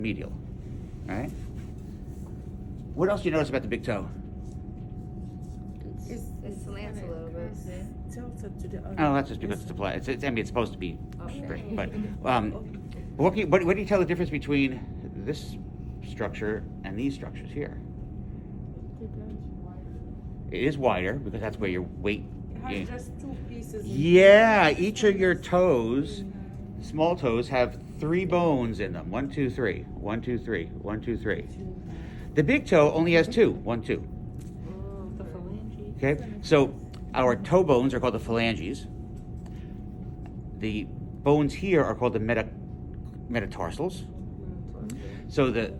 medial. All right? What else do you notice about the big toe? It slants a little bit. Oh, that's just because it's applied. It's supposed to be Okay. straight. But what do you tell the difference between this structure and these structures here? It is wider because that's where your weight. It has just two pieces. Yeah, each of your toes, small toes, have 3 bones in them. 1, 2, 3. 1, 2, 3. 1, 2, 3. The big toe only has 2. 1, 2. The phalanges. Okay, so our toe bones are called the phalanges. The bones here are called the metatarsals. So the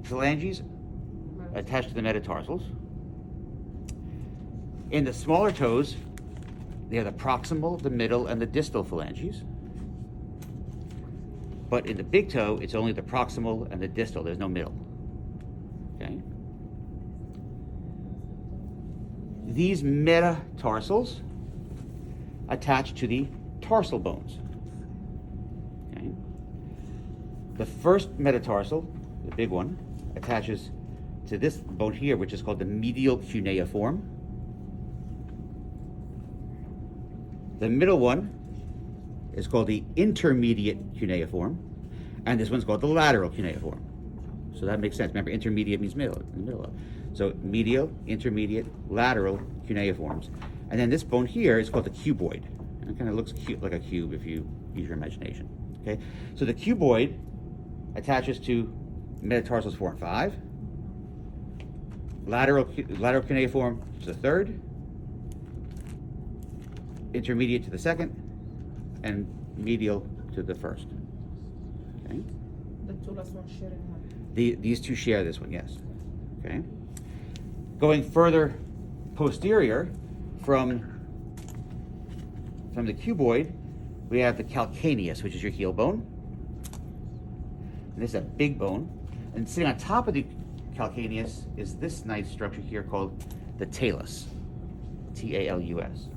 phalanges attach to the metatarsals. In the smaller toes, they are the proximal, the middle, and the distal phalanges. But in the big toe, it's only the proximal and the distal. There's no middle. Okay. These metatarsals attach to the tarsal bones. Okay. The first metatarsal, the big one, attaches to this bone here, which is called the medial cuneiform. The middle one is called the intermediate cuneiform, and this one's called the lateral cuneiform. So that makes sense. Remember, intermediate means middle, in the middle of. So medial, intermediate, lateral cuneiforms. And then this bone here is called the cuboid. And it kind of looks like a cube if you use your imagination. Okay? So the cuboid attaches to metatarsals 4 and 5. Lateral cuneiform to the third. Intermediate to the second, and medial to the first. Okay. The two last ones sharing one. These two share this one, yes. Okay. Going further posterior from the cuboid, we have the calcaneus, which is your heel bone. And this is a big bone. And sitting on top of the calcaneus is this nice structure here called the talus. Talus.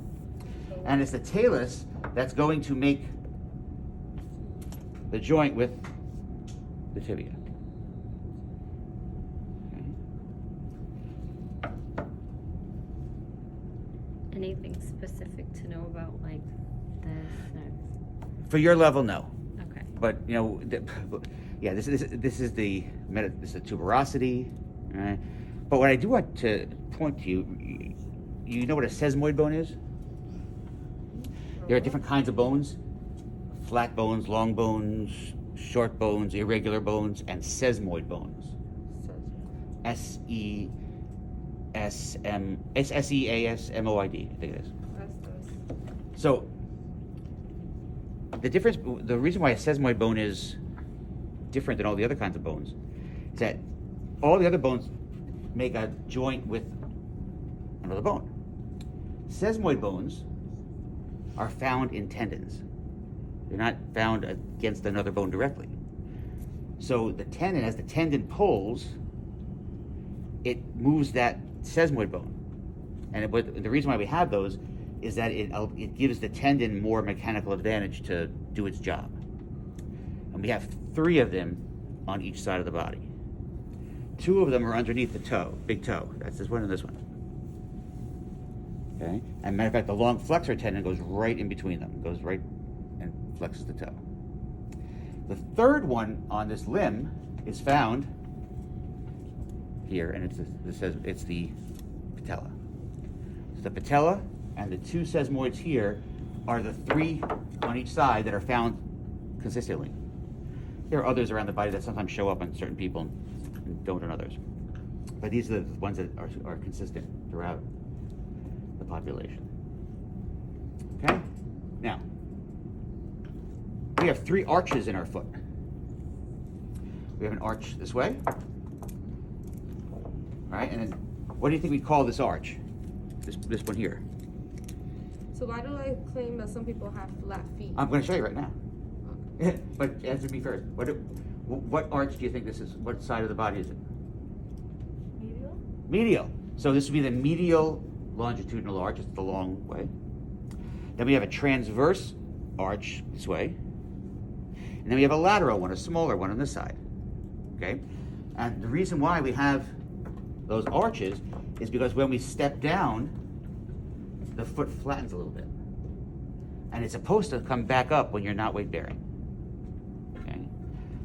And it's the talus that's going to make the joint with the tibia. Okay. Anything specific to know about like this? For your level, no. Okay. But you know, yeah, this is the tuberosity, right? But what I do want to point to you, you know what a sesamoid bone is? There are different kinds of bones: flat bones, long bones, short bones, irregular bones, and sesamoid bones. Seasmoid, I think it is. So the reason why a sesamoid bone is different than all the other kinds of bones is that all the other bones make a joint with another bone. Sesamoid bones are found in tendons. They're not found against another bone directly. So the tendon, as the tendon pulls, it moves that sesamoid bone. And the reason why we have those is that it gives the tendon more mechanical advantage to do its job. And we have 3 of them on each side of the body. 2 of them are underneath the toe, big toe. That's this one and this one. Okay? And matter of fact, the long flexor tendon goes right in between them. It goes right and flexes the toe. The third one on this limb is found here, and it's the patella. So the patella and the 2 sesamoids here are the 3 on each side that are found consistently. There are others around the body that sometimes show up on certain people and don't on others. But these are the ones that are consistent throughout the population. Okay? Now, we have 3 arches in our foot. We have an arch this way. All right, and then what do you think we call this arch? This one here. So why do I claim that some people have flat feet? I'm going to show you right now. But answer me first. What arch do you think this is? What side of the body is it? Medial? Medial. So this would be the medial longitudinal arch. It's the long way. Then we have a transverse arch this way. And then we have a lateral one, a smaller one on this side. Okay? And the reason why we have those arches is because when we step down, the foot flattens a little bit. And it's supposed to come back up when you're not weight bearing. Okay?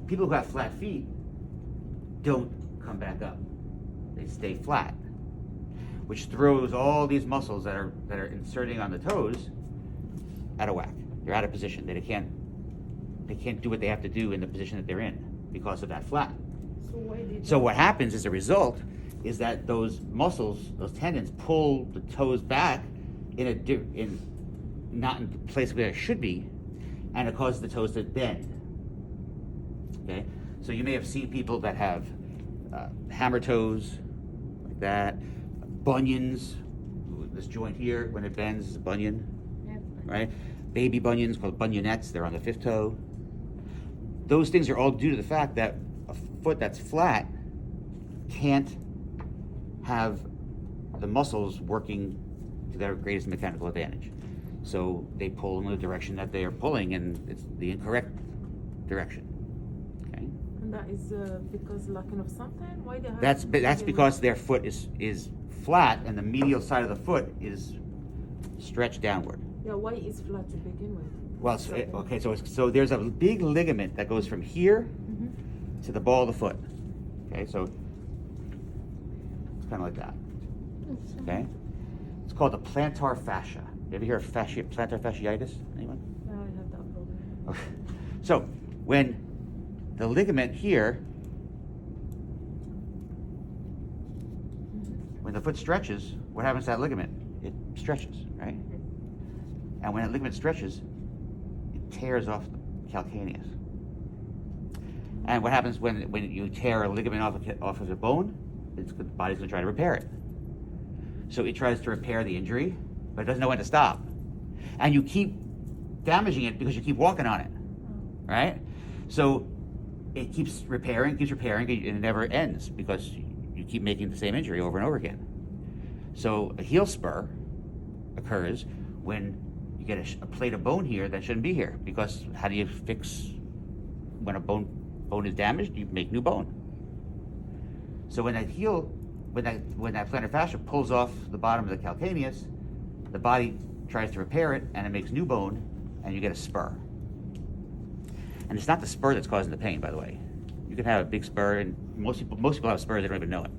People who have flat feet don't come back up. They stay flat, which throws all these muscles that are inserting on the toes out of whack. They're out of position. They can't do what they have to do in the position that they're in because of that flat. So what happens as a result is that those muscles, those tendons, pull the toes back not in the place where it should be, and it causes the toes to bend. Okay, so you may have seen people that have hammer toes like that, bunions. This joint here, when it bends, is a bunion, right? Baby bunions called bunionettes. They're on the fifth toe. Those things are all due to the fact that a foot that's flat can't have the muscles working to their greatest mechanical advantage. So they pull in the direction that they are pulling, and it's the incorrect direction. Okay. And that is because lacking of something. Why they have? That's because their foot is flat, and the medial side of the foot is stretched downward. Yeah. Why is flat to begin with? Well, so there's a big ligament that goes from here to the ball of the foot. Okay, so it's kind of like that. Okay, it's called the plantar fascia. You ever hear of plantar fasciitis? Anyone? Yeah, I have that problem. Okay. So when the ligament here, when the foot stretches, what happens to that ligament? It stretches, right? And when that ligament stretches, it tears off the calcaneus. And what happens when you tear a ligament off of a bone? The body's going to try to repair it. So it tries to repair the injury, but it doesn't know when to stop. And you keep damaging it because you keep walking on it, right? So it keeps repairing, and it never ends because you keep making the same injury over and over again. So a heel spur occurs when you get a plate of bone here that shouldn't be here, because how do you fix when a bone is damaged? You make new bone. So when that plantar fascia pulls off the bottom of the calcaneus, the body tries to repair it, and it makes new bone, and you get a spur. And it's not the spur that's causing the pain, by the way. You can have a big spur, and most people have spurs, they don't even know it.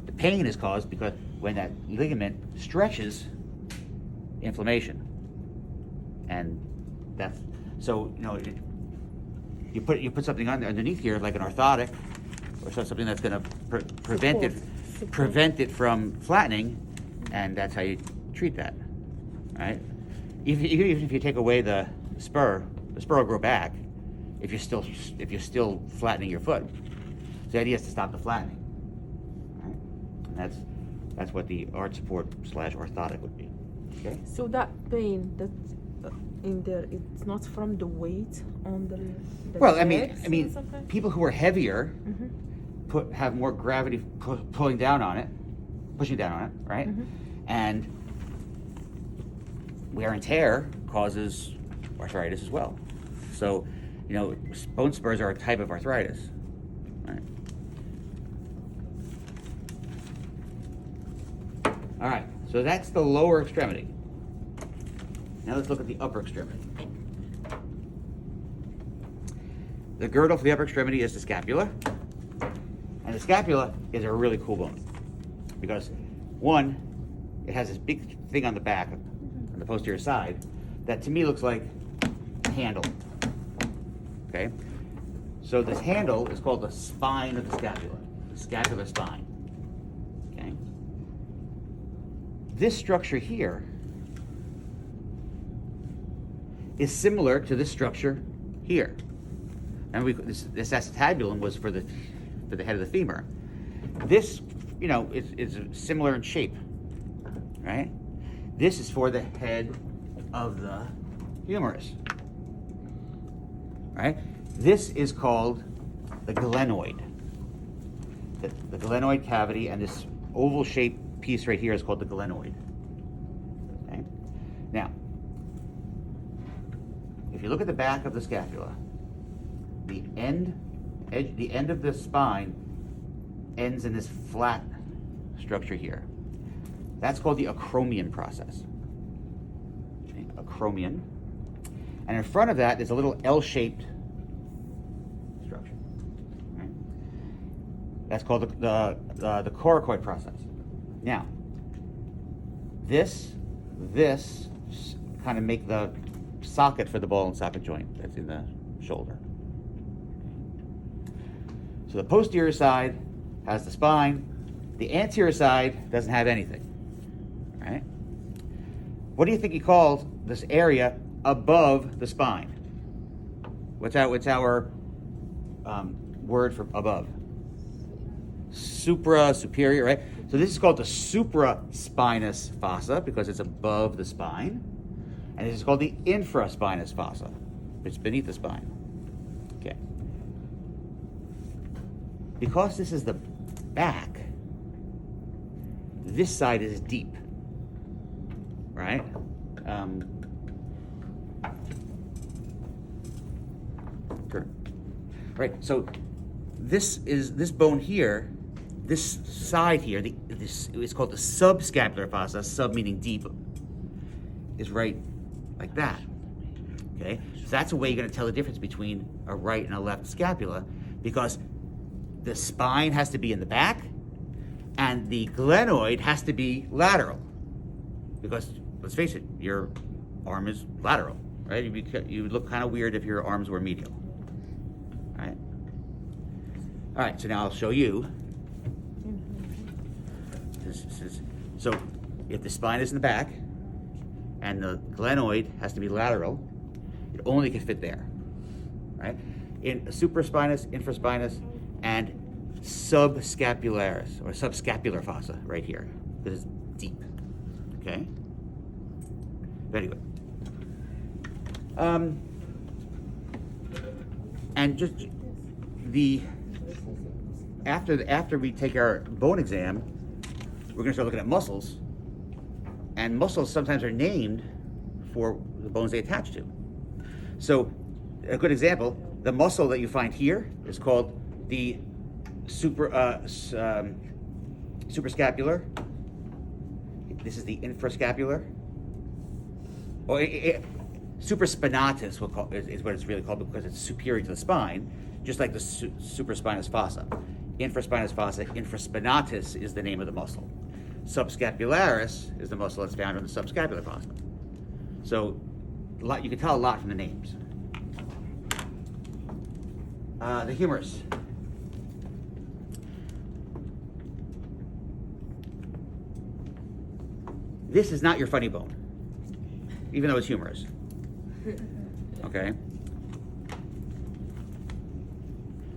The pain is caused because when that ligament stretches, inflammation. And that's, so, you put something underneath here, like an orthotic, or something that's going to prevent it from flattening, and that's how you treat that, right? Even if you take away the spur will grow back if you're still flattening your foot. So the idea is to stop the flattening, right? And that's what the arch support / orthotic would be. Okay. So that pain that's in there, it's not from the weight on the Well, I legs mean, or something? people who are heavier have more gravity pushing down on it, right? And wear and tear causes arthritis as well. So, bone spurs are a type of arthritis, right? All right, so that's the lower extremity. Now let's look at the upper extremity. The girdle for the upper extremity is the scapula. And the scapula is a really cool bone because, one, it has this big thing on the back, on the posterior side, that to me looks like a handle. Okay? So this handle is called the spine of the scapula, the scapular spine. Okay? This structure here is similar to this structure here. And this acetabulum was for the head of the femur. This, is similar in shape, right? This is for the head of the humerus, right? This is called the glenoid. The glenoid cavity, and this oval-shaped piece right here is called the glenoid. Okay? Now, if you look at the back of the scapula, the end of the spine ends in this flat structure here. That's called the acromion process. Okay, acromion. And in front of that is a little L-shaped structure. Right? That's called the coracoid process. Now, this kind of make the socket for the ball and socket joint that's in the shoulder. So the posterior side has the spine. The anterior side doesn't have anything. Right? What do you think he calls this area above the spine? What's our word for above? Superior, right? So this is called the supraspinous fossa because it's above the spine. And this is called the infraspinous fossa. It's beneath the spine. Okay. Because this is the back, this side is deep. Right? Sure. Right. So this bone here, this side here, this is called the subscapular fossa. Sub meaning deep, is right like that. Okay. So that's a way you're going to tell the difference between a right and a left scapula, because the spine has to be in the back, and the glenoid has to be lateral. Because let's face it, your arm is lateral, right? You would look kind of weird if your arms were medial. Right? All right, so now I'll show you. So if the spine is in the back and the glenoid has to be lateral, it only can fit there, right? In supraspinous, infraspinous, and subscapularis, or subscapular fossa right here. This is deep, okay? Very good. And just after we take our bone exam, we're going to start looking at muscles, and muscles sometimes are named for the bones they attach to. So, a good example: the muscle that you find here is called the suprascapular. This is the infrascapular. Or supraspinatus is what it's really called, because it's superior to the spine, just like the supraspinous fossa. Infraspinous fossa, infraspinatus is the name of the muscle. Subscapularis is the muscle that's found in the subscapular fossa. So you can tell a lot from the names. The humerus. This is not your funny bone, even though it's humerus. Okay?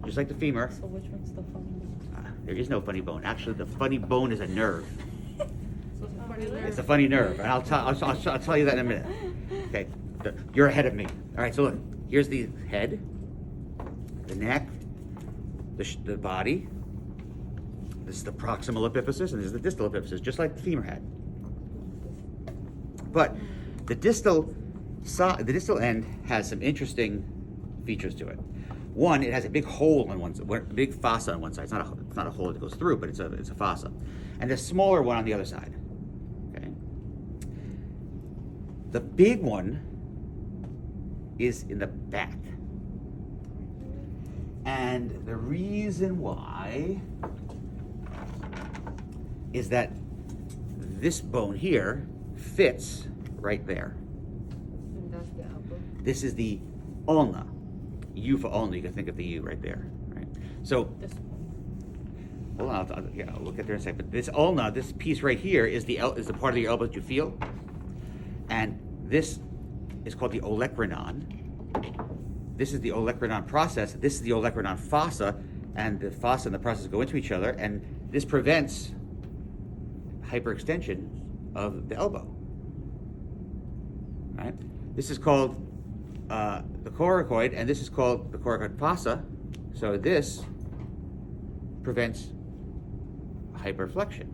Just like the femur. So which one's the funny one? There is no funny bone. Actually, the funny bone is a nerve. So it's a funny nerve. It's a funny nerve, and I'll tell you that in a minute. Okay, you're ahead of me. All right, so look, here's the head, the neck, the body. This is the proximal epiphysis, and this is the distal epiphysis, just like the femur had. But the distal end has some interesting features to it. One, it has a big hole on one side, a big fossa on one side. It's not a hole that goes through, but it's a fossa, and a smaller one on the other side. Okay. The big one is in the back, and the reason why is that this bone here fits right there. And that's the elbow. This is the ulna. U for ulna, you can think of the U right there. Right? So, This one. hold on, I'll look at there in a second. But this ulna, this piece right here, is the part of your elbow that you feel. And this is called the olecranon. This is the olecranon process. This is the olecranon fossa. And the fossa and the process go into each other. And this prevents hyperextension of the elbow. Right? This is called the coracoid, and this is called the coracoid fossa. So this prevents hyperflexion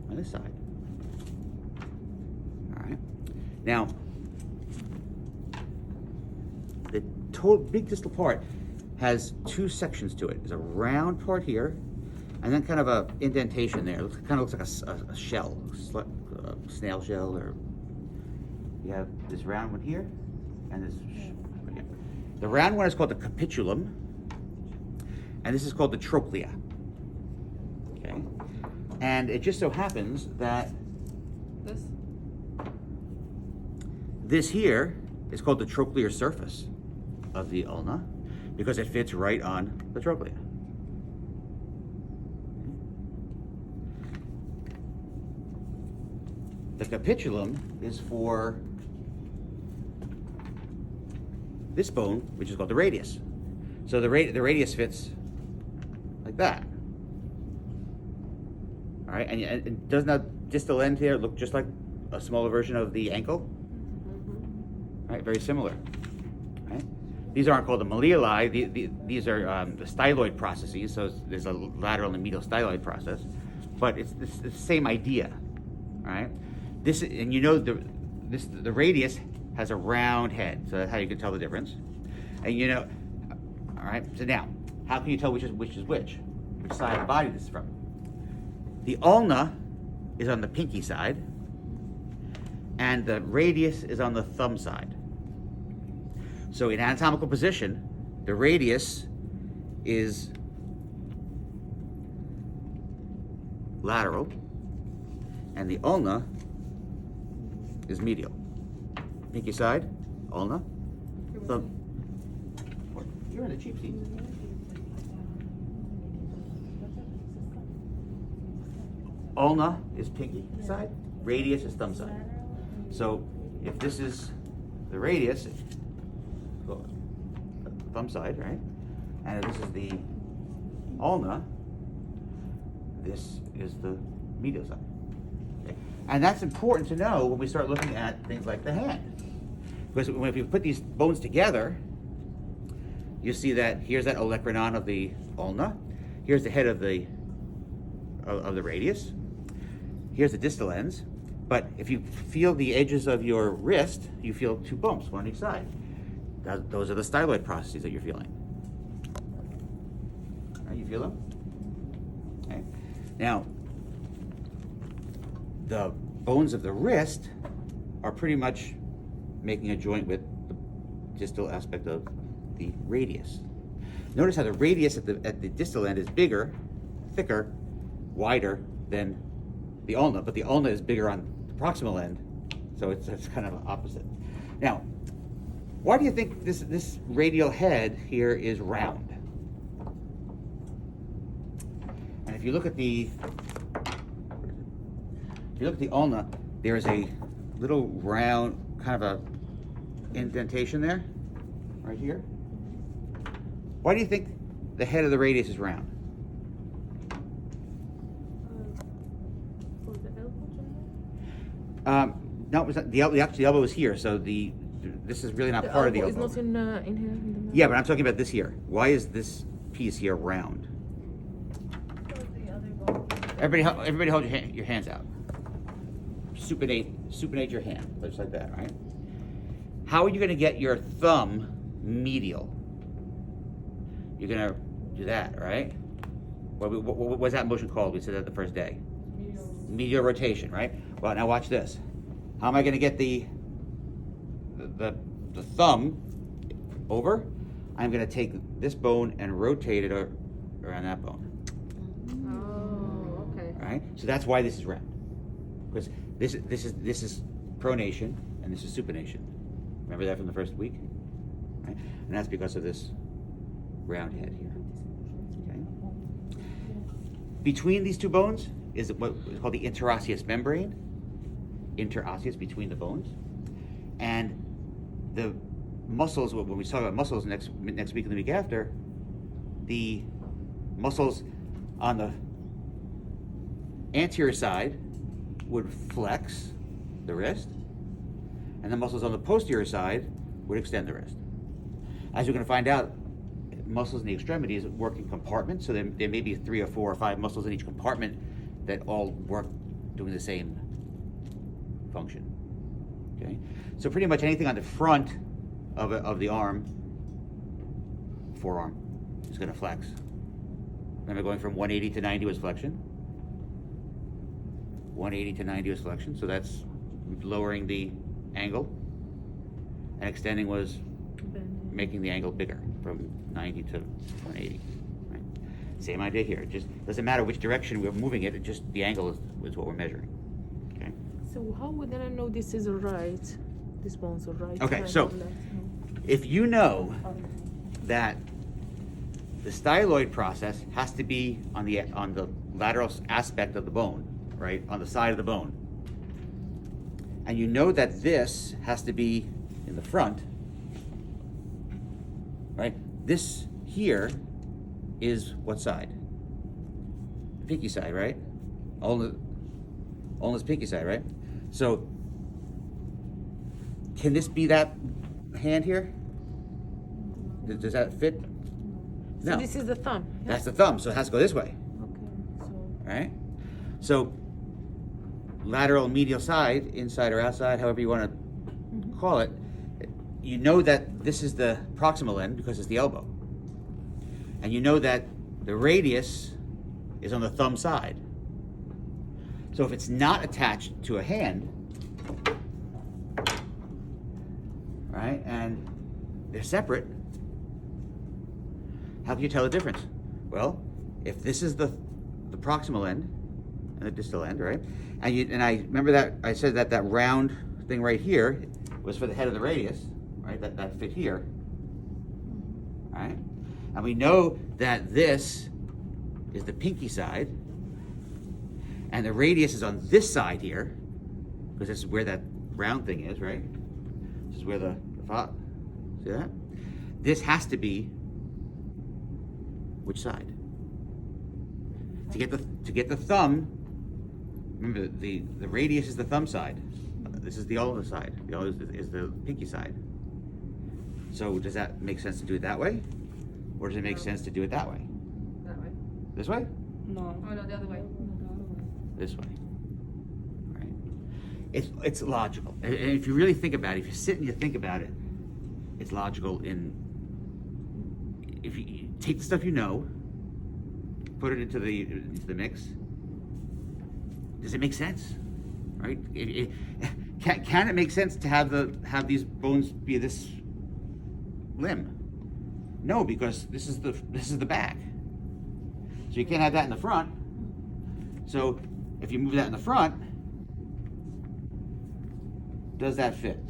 on this side. All right. Now, the total big distal part has two sections to it. There's a round part here, and then kind of a indentation there. It kind of looks like a shell, a snail shell, or you have this round one here, and this. The round one is called the capitulum, and this is called the trochlea. Okay, and it just so happens that this here is called the trochlear surface of the ulna because it fits right on the trochlea. The capitulum is for this bone, which is called the radius. So the radius fits like that. All right, and doesn't that distal end here look just like a smaller version of the ankle? Right, very similar. Right? These aren't called the malleoli. These are the styloid processes. So there's a lateral and medial styloid process, but it's the same idea, right? This, and you know, the radius has a round head, so that's how you can tell the difference. And you know, all right. So now, how can you tell which side of the body this is from? The ulna is on the pinky side, and the radius is on the thumb side. So in anatomical position, the radius is lateral, and the ulna is medial. Pinky side, ulna, thumb. You're in the cheap seat. Ulna is pinky side, radius is thumb side. So if this is the radius, thumb side, right? And if this is the ulna, this is the medial side. Okay? And that's important to know when we start looking at things like the hand. Because if you put these bones together, you see that here's that olecranon of the ulna, here's the head of the radius, here's the distal ends. But if you feel the edges of your wrist, you feel two bumps, one on each side. Those are the styloid processes that you're feeling. Right, you feel them? Okay. Now, the bones of the wrist are pretty much making a joint with the distal aspect of the radius. Notice how the radius at the distal end is bigger, thicker, wider than the ulna, but the ulna is bigger on the proximal end, so it's kind of opposite. Now, why do you think this radial head here is round? And if you look at the ulna, there is a little round kind of a indentation there, right here. Why do you think the head of the radius is round? For the elbow joint? No, it was not, the elbow is here, so this is really not part of the elbow. It's not in here. In the middle. Yeah, but I'm talking about this here. Why is this piece here round? Everybody hold your hands out. Supinate your hand, just like that, right? How are you going to get your thumb medial? You're going to do that, right? What was that motion called? We said that the first day. Medial rotation, right? Well, now watch this. How am I going to get the thumb over? I'm going to take this bone and rotate it around that bone. Oh, okay. All right? So that's why this is round. Because this is pronation and this is supination. Remember that from the first week? Right? And that's because of this round head here. Okay? Between these two bones is what is called the interosseous membrane. Interosseous, between the bones. And the muscles, when we talk about muscles next week and the week after, the muscles on the anterior side would flex the wrist, and the muscles on the posterior side would extend the wrist. As you're going to find out, muscles in the extremities work in compartments, so there may be 3 or 4 or 5 muscles in each compartment that all work doing the same function. Okay, so pretty much anything on the front of the arm, forearm, is going to flex. Remember, going from 180 to 90 was flexion. 180 to 90 was flexion, so that's lowering the angle. And extending was making the angle bigger from 90 to 180. Right? Same idea here. It just doesn't matter which direction we're moving it. It just the angle is what we're measuring. Okay. So how would I know this is right? This bone's right. Okay, side so or left? if you know that the styloid process has to be on the lateral aspect of the bone, right, on the side of the bone, and you know that this has to be in the front, right? This here is what side? The pinky side, right? Ulna's pinky side, right? So can this be that hand here? Does that fit? So No. this is the thumb. Yeah? That's the thumb, so it has to go this way, Okay. So right? So lateral medial side, inside or outside, however you want to call it, you know that this is the proximal end because it's the elbow. And you know that the radius is on the thumb side. So if it's not attached to a hand, right, and they're separate, how can you tell the difference? Well, if this is the proximal end and the distal end, right, and I remember that I said that round thing right here was for the head of the radius, right, that fit here, right, and we know that this is the pinky side, and the radius is on this side here, because this is where that round thing is, right? This is where the see that? This has to be which side? To get the thumb, remember the radius is the thumb side. This is the ulnar side. The ulnar is the pinky side. So does that make sense to do it that way? Or does it make sense to do it that way? That way. This way? no. Oh no, the other way. This way. Right? It's logical. And if you really think about it, if you sit and you think about it, it's logical if you take the stuff you know, put it into the mix. Does it make sense? Right? Can it make sense to have these bones be this limb? No, because this is the back. So you can't have that in the front. So if you move that in the front, does that fit?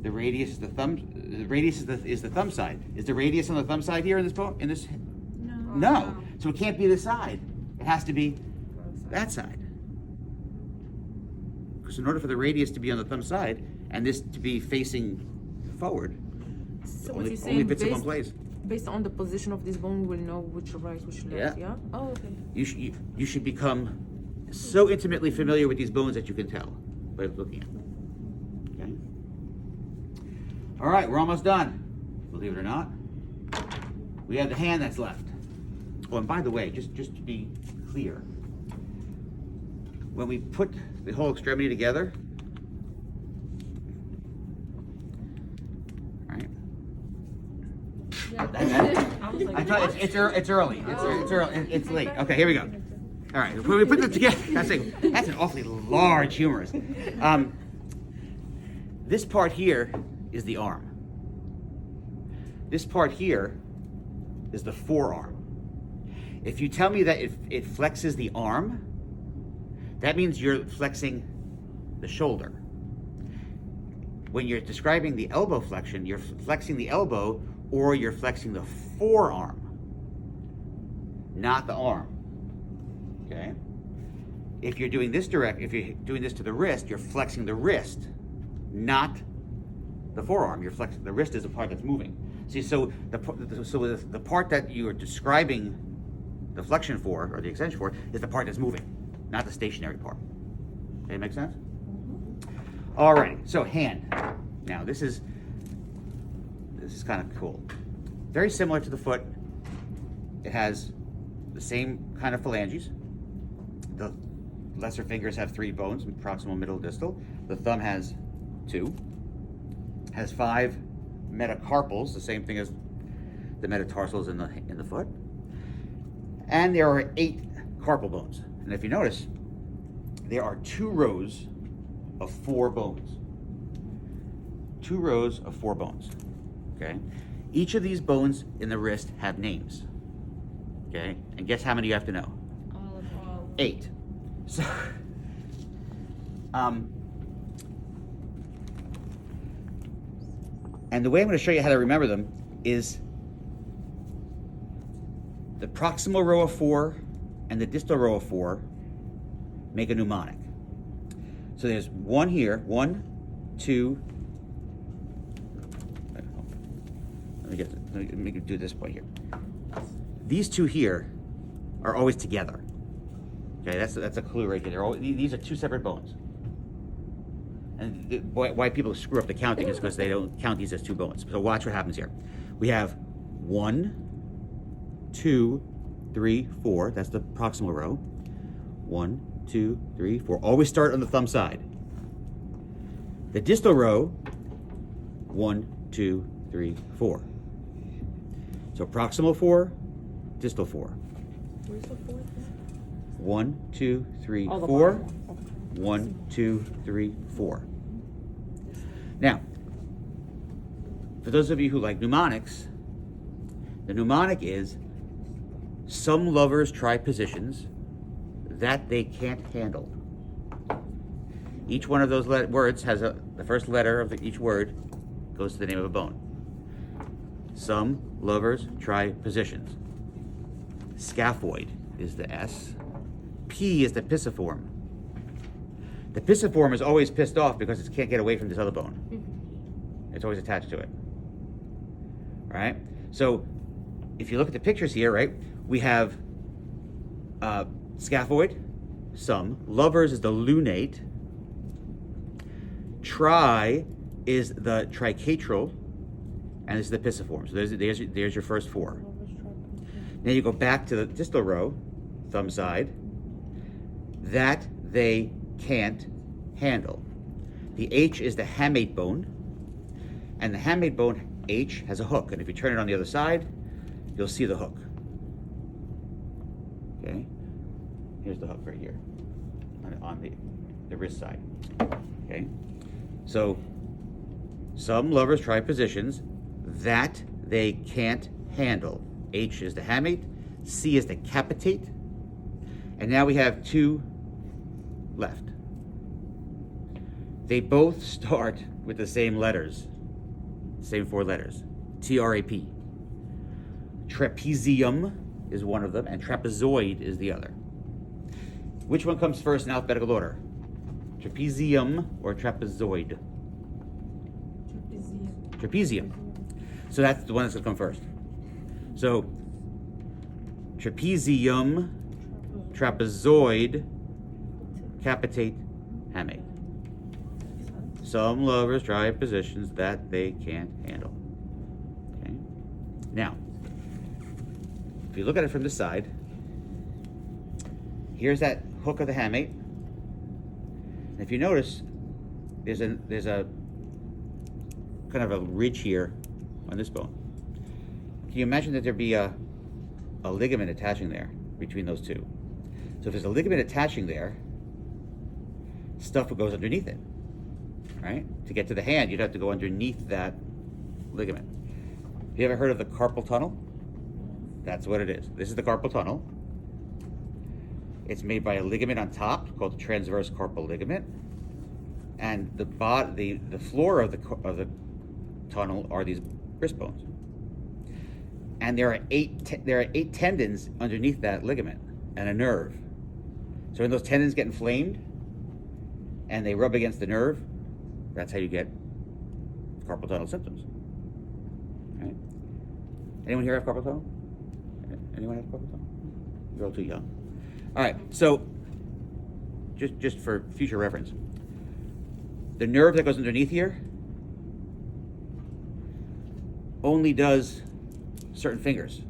The radius is the thumb. The radius is the thumb side. Is the radius on the thumb side here in this bone? In this? No. No. So it can't be this side. It has to be that side. Because in order for the radius to be on the thumb side and this to be facing forward, So what only you're saying, fits in one place. based on the position of this bone, we'll know which right, which left. Yeah. Yeah. Oh, okay. You should become so intimately familiar with these bones that you can tell by looking at them. Okay. All right, we're almost done. Believe it or not, we have the hand that's left. Oh, and by the way, just to be clear, when we put the whole extremity together, right? Yeah. I was like, I thought it's early. It's early. It's late. Okay, here we go. All right, when we put this together, that's an awfully large humerus. This part here is the arm. This part here is the forearm. If you tell me that it flexes the arm, that means you're flexing the shoulder. When you're describing the elbow flexion, you're flexing the elbow or you're flexing the forearm, not the arm. Okay? If you're doing this if you're doing this to the wrist, you're flexing the wrist, not the forearm. You're flexing the wrist is the part that's moving. See, so the part that you are describing the flexion for, or the extension for, is the part that's moving, not the stationary part. Okay, make sense? Alrighty, so hand. Now this is kind of cool. Very similar to the foot. It has the same kind of phalanges. The lesser fingers have 3 bones, proximal, middle, distal. The thumb has 2. Has 5 metacarpals, the same thing as the metatarsals in the foot. And there are 8 carpal bones. And if you notice, there are 2 rows of 4 bones. 2 rows of 4 bones. Okay? Each of these bones in the wrist have names. Okay? And guess how many you have to know? All of them. 8. So, and the way I'm going to show you how to remember them is the proximal row of 4 and the distal row of 4 make a mnemonic. So there's 1 here, 1, 2. Let me do this point here. These 2 here are always together. Okay, that's a clue right here. These are 2 separate bones. And why people screw up the counting is because they don't count these as 2 bones. So watch what happens here. We have 1, 2, 3, 4. That's the proximal row. 1, 2, 3, 4. Always start on the thumb side. The distal row, 1, 2, 3, 4. So proximal 4, distal 4. Where's the fourth one? 1, 2, 3, Oh, the 4. bottom one. Okay. 1, 2, 3, 4. Now, for those of you who like mnemonics, the mnemonic is some lovers try positions that they can't handle. Each one of those words has the first letter of each word goes to the name of a bone. Some lovers try positions. Scaphoid is the S. P is the pisiform. The pisiform is always pissed off because it can't get away from this other bone. It's always attached to it. All right? So if you look at the pictures here, right, we have scaphoid, some. Lovers is the lunate. Tri is the tricatral. And this is the pisiform. So there's your first 4. Now you go back to the distal row, thumb side, that they can't handle. The H is the hamate bone, and the hamate bone, H, has a hook, and if you turn it on the other side, you'll see the hook. Okay? Here's the hook right here, on the wrist side. Okay? So, some lovers try positions that they can't handle. H is the hamate, C is the capitate, and now we have 2 left. They both start with the same letters, same 4 letters, T-R-A-P. Trapezium is one of them, and trapezoid is the other. Which one comes first in alphabetical order? Trapezium or trapezoid? Trapezium. So that's the one that's going to come first. So, trapezium, trapezoid, capitate, hamate. Some lovers try positions that they can't handle. Okay? Now, if you look at it from this side, here's that hook of the hamate. And if you notice, there's a kind of a ridge here on this bone. Can you imagine that there'd be a ligament attaching there between those 2? So if there's a ligament attaching there, stuff goes underneath it, right? To get to the hand, you'd have to go underneath that ligament. Have you ever heard of the carpal tunnel? That's what it is. This is the carpal tunnel. It's made by a ligament on top called the transverse carpal ligament, and the floor of the tunnel are these wrist bones. And there are 8 tendons underneath that ligament and a nerve. So when those tendons get inflamed and they rub against the nerve, that's how you get carpal tunnel symptoms. Right? Anyone here have carpal tunnel? Anyone have carpal tunnel? You're all too young. All right, so just for future reference, the nerve that goes underneath here only does certain fingers.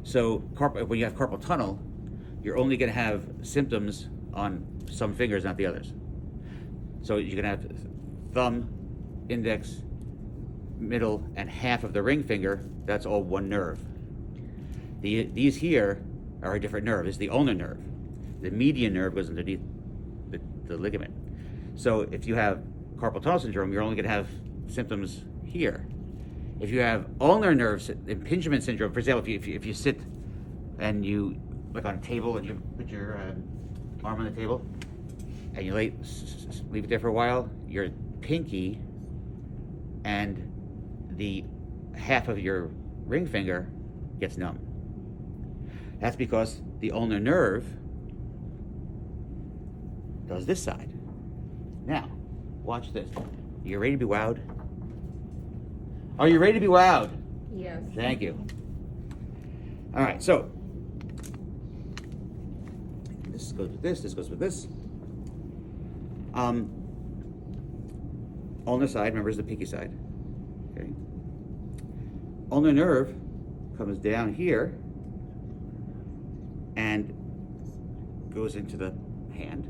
So when you have carpal tunnel, you're only going to have symptoms on some fingers, not the others. So you're going to have thumb, index, middle, and half of the ring finger, that's all one nerve. These here are a different nerve. It's the ulnar nerve. The median nerve goes underneath the ligament. So if you have carpal tunnel syndrome, you're only going to have symptoms here. If you have ulnar nerve impingement syndrome, for example, if you sit and you like on a table and you put your arm on the table and you leave it there for a while, your pinky and the half of your ring finger gets numb. That's because the ulnar nerve does this side. Now, watch this. You ready to be wowed? Are you ready to be wowed? Yes. Thank you. All right, so this goes with this goes with this. Ulnar side, remember, is the pinky side. Okay. Ulnar nerve comes down here and goes into the hand,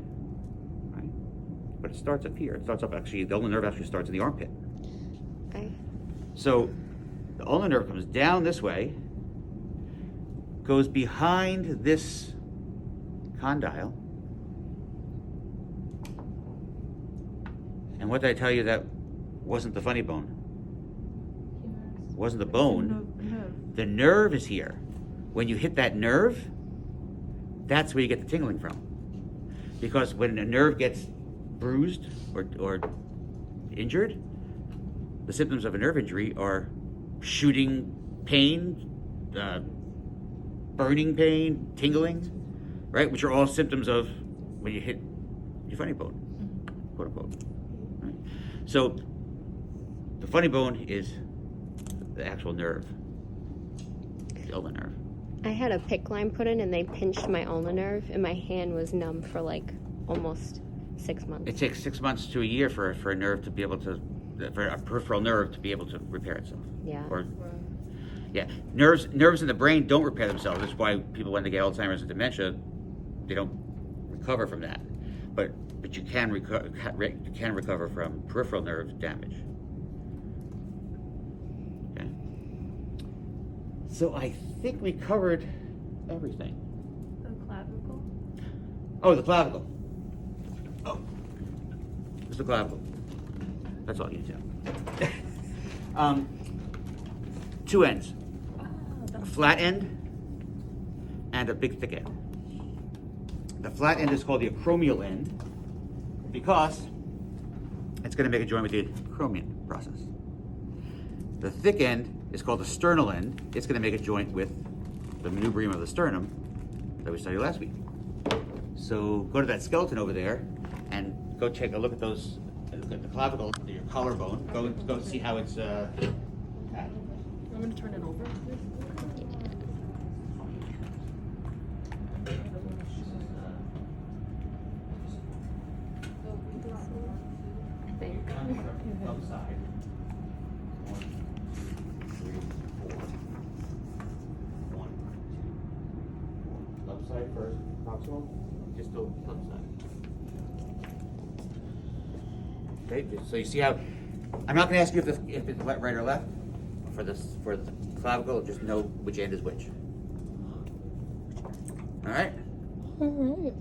right? But it starts up here. It starts up actually, the ulnar nerve actually starts in the armpit. Okay. So the ulnar nerve comes down this way, goes behind this condyle. And what did I tell you that wasn't the funny bone? Wasn't the bone. Nerve. The nerve is here. When you hit that nerve, that's where you get the tingling from. Because when a nerve gets bruised or injured, the symptoms of a nerve injury are shooting pain, burning pain, tingling, right? Which are all symptoms of when you hit your funny bone, quote unquote. Right? So the funny bone is the actual nerve, the ulnar nerve. I had a PICC line put in and they pinched my ulnar nerve and my hand was numb for like almost 6 months. It takes 6 months to a year for a nerve to be able to, for a peripheral nerve to be able to repair itself. Yeah. Or, yeah, nerves in the brain don't repair themselves. That's why people, when they get Alzheimer's and dementia, they don't recover from that. But you can recover from peripheral nerve damage. Okay. So I think we covered everything. The clavicle. Oh, the clavicle. Oh, it's the clavicle. That's all you need to know. Two ends. A flat end and a big thick end. The flat end is called the acromial end because it's going to make a joint with the acromion process. The thick end is called the sternal end. It's going to make a joint with the manubrium of the sternum that we studied last week. So go to that skeleton over there and go take a look at those, look at the clavicle, your collarbone. Go see how it's attached. I'm going to turn it over. I think. Left side. 1, 2, 3, 4. 1, 2, 4. Left side first, proximal, distal, left side. Okay, so you see how, I'm not going to ask you if it's right or left. For the clavicle, just know which end is which. All right? All right.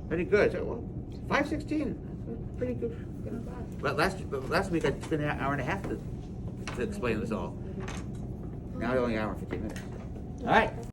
Pretty good. So, well, 5:16. Pretty good. Well, last week I spent an hour and a half to explain this all. Now only an hour and 15 minutes. All right.